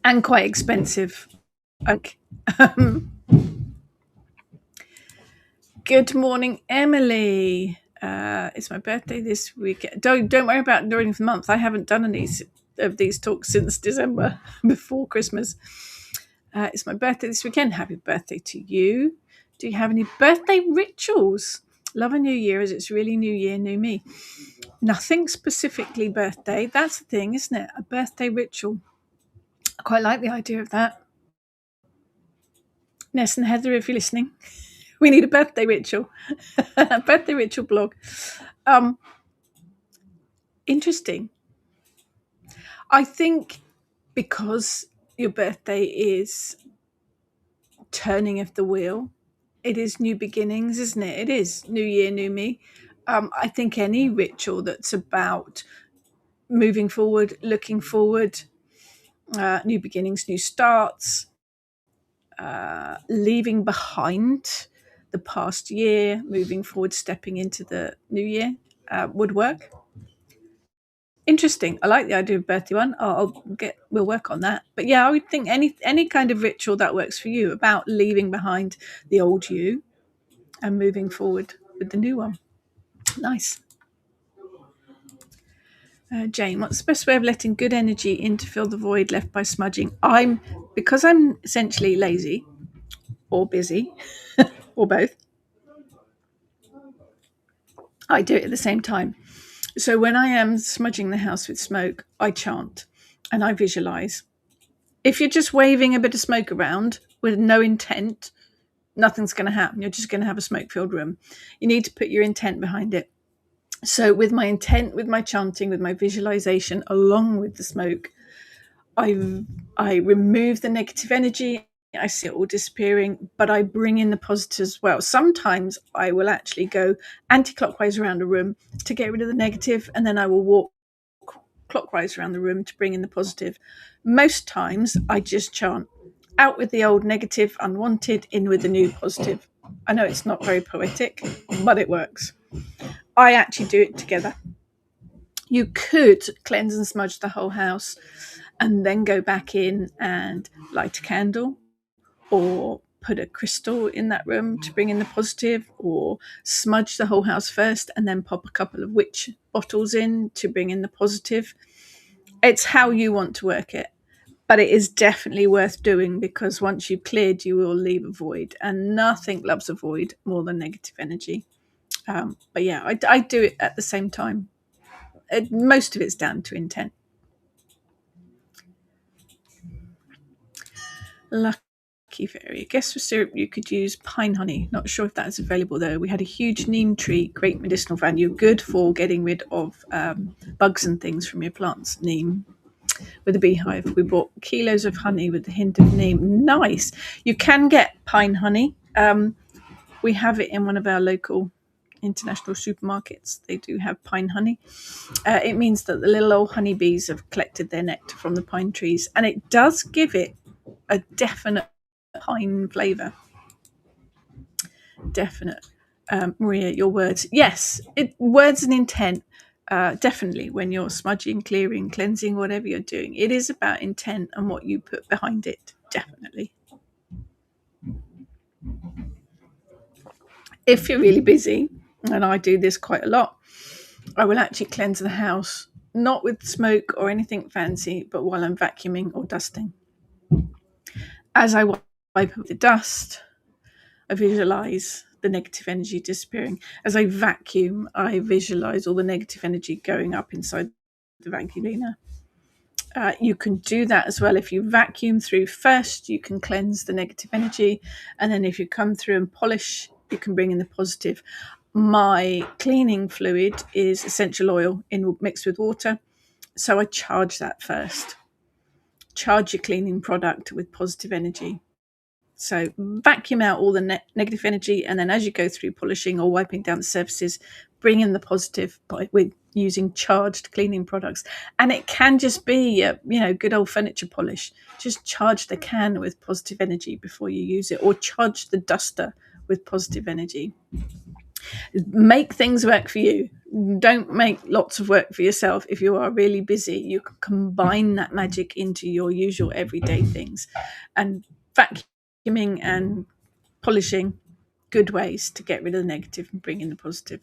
Speaker 1: And quite expensive. Okay. Good morning, Emily. It's my birthday this week. Don't worry about during the month. I haven't done any of these talks since December, before Christmas. It's my birthday this weekend. Happy birthday to you. Do you have any birthday rituals? Love a new year, as it's really new year, new me. Nothing specifically birthday. That's the thing, isn't it? A birthday ritual. I quite like the idea of that. Ness and Heather, if you're listening, we need a birthday ritual. Birthday ritual blog. Interesting. I think because your birthday is turning of the wheel, it is new beginnings, isn't it? It is new year, new me. I think any ritual that's about moving forward, looking forward, new beginnings, new starts, leaving behind the past year, moving forward, stepping into the new year would work. Interesting. I like the idea of birthday one. We'll work on that. But yeah, I would think any kind of ritual that works for you about leaving behind the old you and moving forward with the new one. Nice. Jane, what's the best way of letting good energy in to fill the void left by smudging? Because I'm essentially lazy or busy or both, I do it at the same time. So when I am smudging the house with smoke, I chant and I visualize. If you're just waving a bit of smoke around with no intent, nothing's going to happen. You're just going to have a smoke-filled room. You need to put your intent behind it. So with my intent, with my chanting, with my visualization, along with the smoke, I remove the negative energy. I see it all disappearing, but I bring in the positive as well. Sometimes I will actually go anti-clockwise around a room to get rid of the negative, and then I will walk clockwise around the room to bring in the positive. Most times I just chant, out with the old negative, unwanted, in with the new positive. I know it's not very poetic, but it works. I actually do it together. You could cleanse and smudge the whole house and then go back in and light a candle or put a crystal in that room to bring in the positive, or smudge the whole house first and then pop a couple of witch bottles in to bring in the positive. It's how you want to work it, but it is definitely worth doing, because once you've cleared, you will leave a void, and nothing loves a void more than negative energy. But yeah, I do it at the same time. Most of it's down to intent. Lucky fairy. Guess for syrup you could use pine honey. Not sure if that's available though. We had a huge neem tree, great medicinal value, good for getting rid of bugs and things from your plants. Neem. With a beehive, we bought kilos of honey with a hint of neem. Nice. You can get pine honey. We have it in one of our local international supermarkets. They do have pine honey. It means that the little old honeybees have collected their nectar from the pine trees, and it does give it a definite pine flavour. Definite. Maria, your words. Yes, words and intent. Definitely, when you're smudging, clearing, cleansing, whatever you're doing, it is about intent and what you put behind it. Definitely. If you're really busy, and I do this quite a lot, I will actually cleanse the house, not with smoke or anything fancy, but while I'm vacuuming or dusting. As I wipe up the dust, I visualize the negative energy disappearing. As I vacuum, I visualize all the negative energy going up inside the vacuum cleaner. You can do that as well. If you vacuum through first, you can cleanse the negative energy. And then if you come through and polish, you can bring in the positive. My cleaning fluid is essential oil mixed with water. So I charge that first. Charge your cleaning product with positive energy. So vacuum out all the negative energy, and then as you go through polishing or wiping down the surfaces, bring in the positive with using charged cleaning products. And it can just be good old furniture polish. Just charge the can with positive energy before you use it, or charge the duster with positive energy. Make things work for you. Don't make lots of work for yourself. If you are really busy, you can combine that magic into your usual everyday things. And vacuuming and polishing, good ways to get rid of the negative and bring in the positive.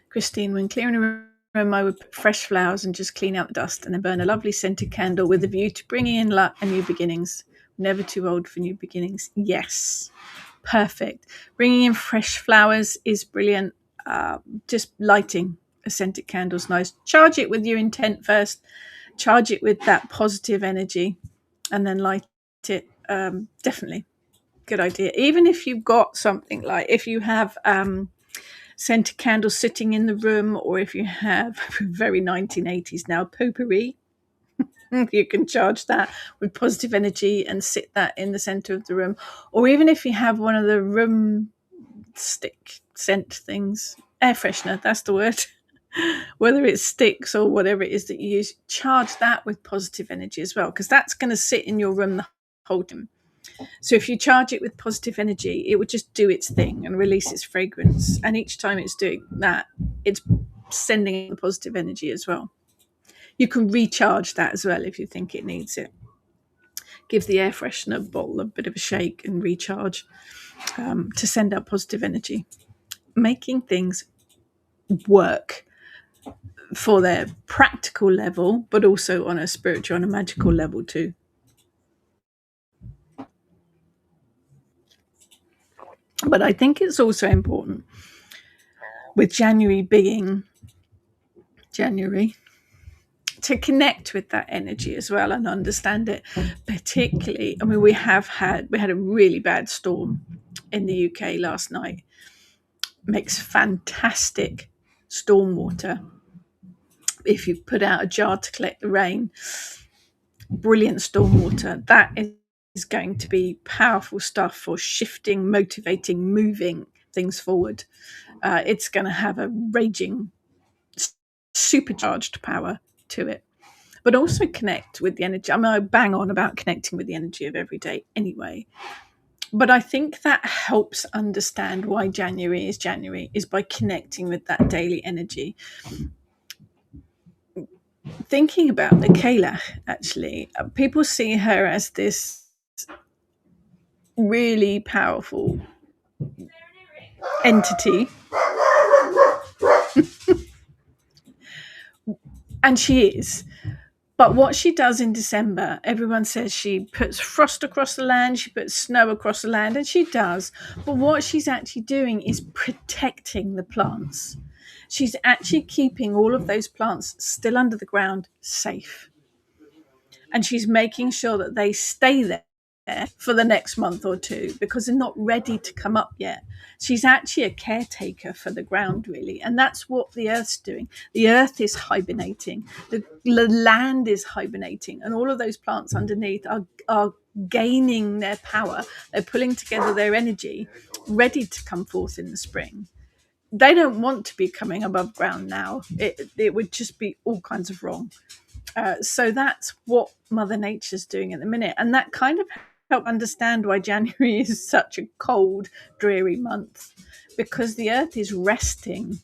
Speaker 1: Christine, when clearing a room, I would put fresh flowers and just clean out the dust, and then burn a lovely scented candle with a view to bringing in luck and new beginnings. Never too old for new beginnings. Yes, perfect. Bringing in fresh flowers is brilliant. Just lighting a scented candle is nice. Charge it with your intent first. Charge it with that positive energy, and then light it. Definitely. Good idea. Even if you've got something like, if you have scented candles sitting in the room, or if you have very 1980s now potpourri, you can charge that with positive energy and sit that in the center of the room. Or even if you have one of the room stick scent things, air freshener, that's the word. Whether it's sticks or whatever it is that you use, charge that with positive energy as well, because that's going to sit in your room the whole time. So if you charge it with positive energy, it would just do its thing and release its fragrance. And each time it's doing that, it's sending the positive energy as well. You can recharge that as well if you think it needs it. Give the air freshener bottle a bit of a shake and recharge to send out positive energy. Making things work for their practical level, but also on a spiritual and a magical level too. But I think it's also important, with January being January, to connect with that energy as well and understand it. Particularly, I mean, we had a really bad storm in the UK last night. Makes fantastic storm water if you put out a jar to collect the rain. Brilliant storm water. That is going to be powerful stuff for shifting, motivating, moving things forward. It's going to have a raging, supercharged power to it. But also connect with the energy. I mean, I bang on about connecting with the energy of every day anyway. But I think that helps understand why January is by connecting with that daily energy. Thinking about the Kayla, actually, people see her as this really powerful entity. And she is. But what she does in December, everyone says she puts frost across the land, she puts snow across the land, and she does. But what she's actually doing is protecting the plants. She's actually keeping all of those plants still under the ground safe. And she's making sure that they stay there for the next month or two because they're not ready to come up yet. She's actually a caretaker for the ground, really. And that's what the earth's doing. The earth is hibernating. The land is hibernating. And all of those plants underneath are gaining their power. They're pulling together their energy, ready to come forth in the spring. They don't want to be coming above ground now. It would just be all kinds of wrong. So that's what Mother Nature's doing at the minute. And that kind of help understand why January is such a cold, dreary month, because the earth is resting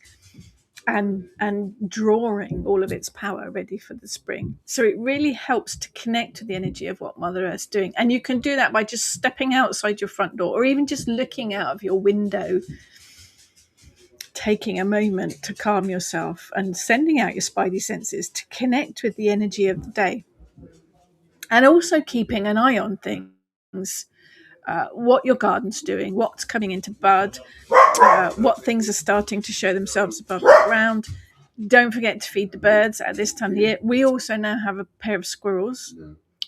Speaker 1: and drawing all of its power ready for the spring. So it really helps to connect to the energy of what Mother Earth's doing. And you can do that by just stepping outside your front door or even just looking out of your window, taking a moment to calm yourself and sending out your spidey senses to connect with the energy of the day. And also keeping an eye on things, what your garden's doing, what's coming into bud, what things are starting to show themselves above the ground. Don't forget to feed the birds at this time of the year. We also now have a pair of squirrels,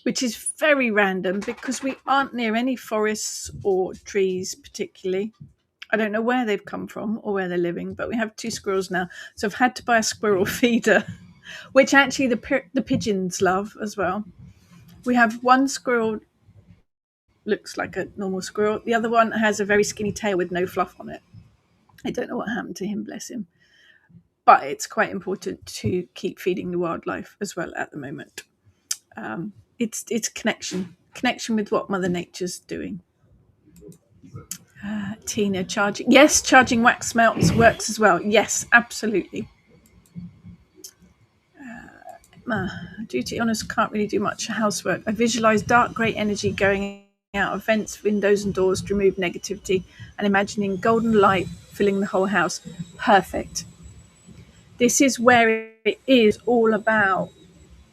Speaker 1: which is very random because we aren't near any forests or trees particularly. I don't know where they've come from or where they're living, but we have 2 squirrels now. So I've had to buy a squirrel feeder, which actually the pigeons love as well. We have one squirrel, looks like a normal squirrel. The other one has a very skinny tail with no fluff on it. I don't know what happened to him, bless him. But it's quite important to keep feeding the wildlife as well at the moment. It's connection with what Mother Nature's doing. Tina, charging. Yes, charging wax melts works as well. Yes, absolutely. Due to illness, can't really do much housework. I visualize dark grey energy going out of vents, windows and doors to remove negativity and imagining golden light filling the whole house. Perfect. This is where it is all about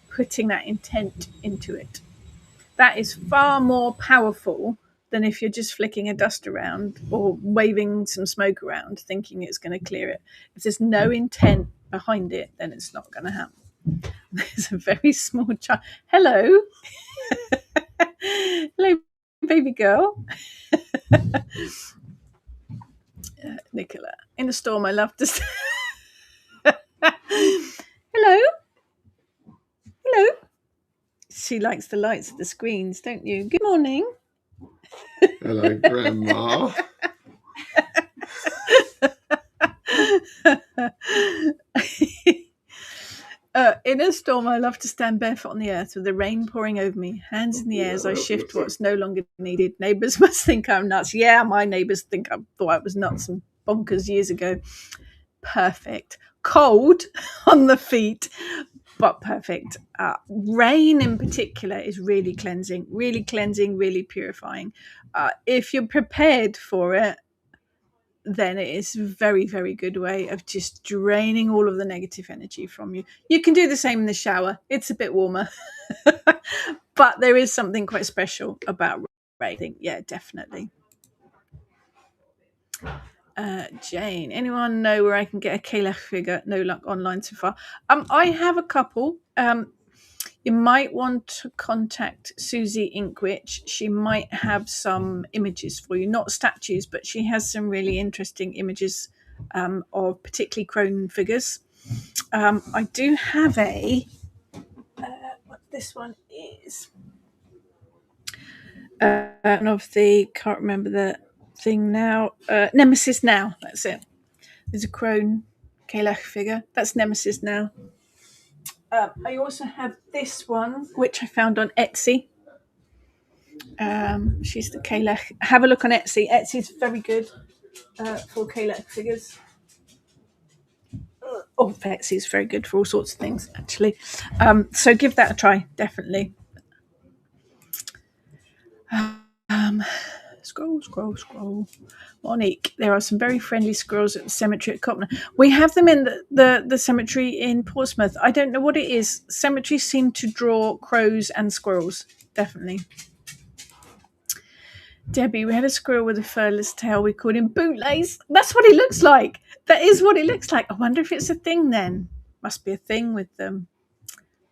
Speaker 1: putting that intent into it. That is far more powerful than if you're just flicking a dust around or waving some smoke around thinking it's going to clear it. If there's no intent behind it, then it's not going to happen. There's a very small child. Hello. Hello, baby girl. Nicola. In the storm, I love to. Hello. Hello. She likes the lights of the screens, don't you? Good morning.
Speaker 2: Hello, Grandma.
Speaker 1: In a storm, I love to stand barefoot on the earth with the rain pouring over me, hands in the air as I shift what's no longer needed. Neighbours must think I'm nuts. Yeah, my neighbours thought I was nuts and bonkers years ago. Perfect. Cold on the feet, but perfect. Rain in particular is really cleansing, really purifying. If you're prepared for it, then it is a very, very good way of just draining all of the negative energy from you. You can do the same in the shower. It's a bit warmer. But there is something quite special about rain. Yeah, definitely. Jane, anyone know where I can get a Kayla figure? No luck online so far. I have a couple. You might want to contact Susie Inkwich. She might have some images for you, not statues, but she has some really interesting images of particularly crone figures. I do have what this one is. Of the, can't remember the thing now. Nemesis Now, that's it. There's a crone Kayla figure. That's Nemesis Now. I also have this one, which I found on Etsy. She's the Kayla. Have a look on Etsy. Etsy's very good for Kayla figures. Oh, Etsy's very good for all sorts of things, actually. So give that a try, definitely. Scroll. Monique, there are some very friendly squirrels at the cemetery at Copner. We have them in the cemetery in Portsmouth. I don't know what it is. Cemeteries seem to draw crows and squirrels, definitely. Debbie, we had a squirrel with a furless tail. We called him Bootlace. That's what he looks like. That is what it looks like. I wonder if it's a thing then. Must be a thing with them.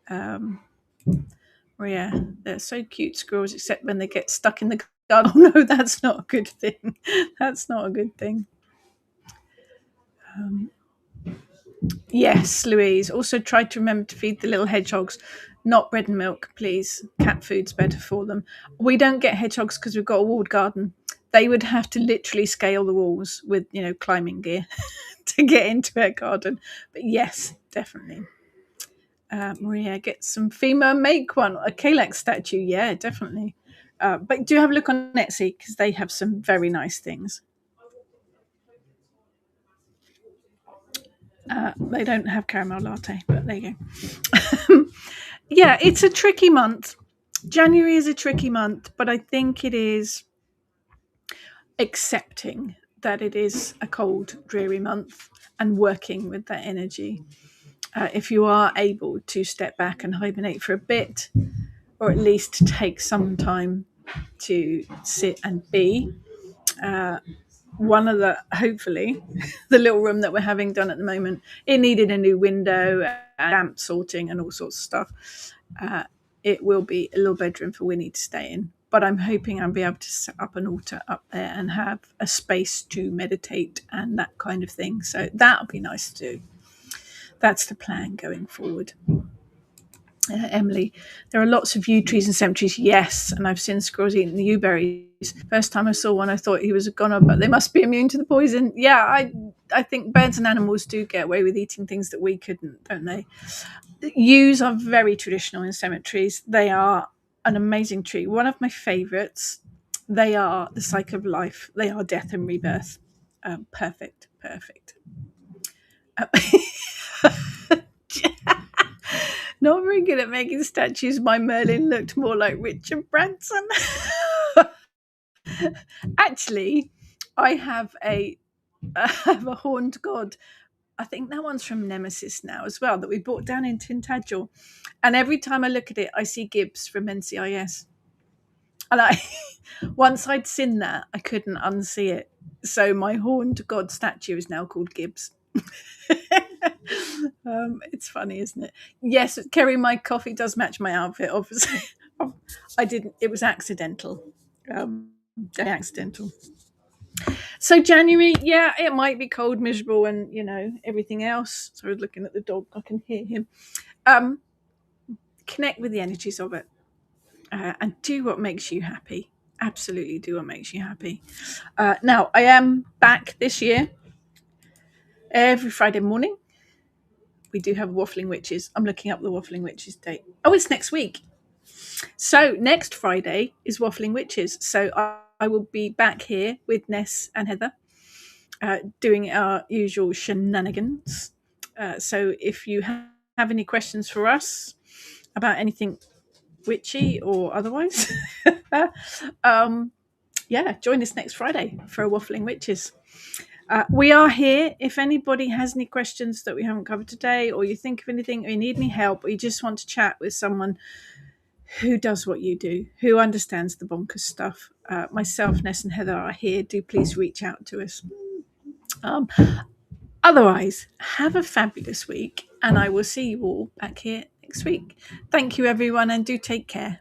Speaker 1: Yeah, they're so cute, squirrels, except when they get stuck in the garden. Oh no, that's not a good thing. That's not a good thing. Yes, Louise. Also try to remember to feed the little hedgehogs. Not bread and milk, please. Cat food's better for them. We don't get hedgehogs because we've got a walled garden. They would have to literally scale the walls with, climbing gear to get into our garden. But yes, definitely. Maria, get some female make one. A Kalex statue, yeah, definitely. But do have a look on Etsy because they have some very nice things. They don't have caramel latte, but there you go. Yeah, it's a tricky month. January is a tricky month, but I think it is accepting that it is a cold, dreary month and working with that energy. If you are able to step back and hibernate for a bit, or at least take some time to sit and be, one of the, hopefully, the little room that we're having done at the moment, it needed a new window, damp sorting and all sorts of stuff. It will be a little bedroom for Winnie to stay in. But I'm hoping I'll be able to set up an altar up there and have a space to meditate and that kind of thing. So that'll be nice to do. That's the plan going forward. Emily, there are lots of yew trees and cemeteries. Yes, and I've seen squirrels eating the yewberries. First time I saw one, I thought he was a goner, but they must be immune to the poison. Yeah, I think birds and animals do get away with eating things that we couldn't, don't they? Yews are very traditional in cemeteries. They are an amazing tree. One of my favourites. They are the cycle of life. They are death and rebirth. Perfect. Not very good at making statues. My Merlin looked more like Richard Branson. Actually, I have a horned god. I think that one's from Nemesis Now as well, that we brought down in Tintagel. And every time I look at it, I see Gibbs from NCIS. And once I'd seen that, I couldn't unsee it. So my horned god statue is now called Gibbs. It's funny, isn't it? Yes, Kerry, my coffee does match my outfit, obviously. I didn't, it was accidental. accidental. So January, yeah, it might be cold, miserable, and everything else. So I was looking at the dog; I can hear him. Connect with the energies of it, and do what makes you happy. Absolutely, do what makes you happy. Now, I am back this year every Friday morning. We do have Waffling Witches. I'm looking up the Waffling Witches date. Oh, it's next week. So next Friday is Waffling Witches. So I will be back here with Ness and Heather, doing our usual shenanigans. So if you have any questions for us about anything witchy or otherwise, join us next Friday for Waffling Witches. We are here. If anybody has any questions that we haven't covered today, or you think of anything, or you need any help, or you just want to chat with someone who does what you do, who understands the bonkers stuff, myself, Ness, and Heather are here. Do please reach out to us. Otherwise, have a fabulous week, and I will see you all back here next week. Thank you, everyone, and do take care.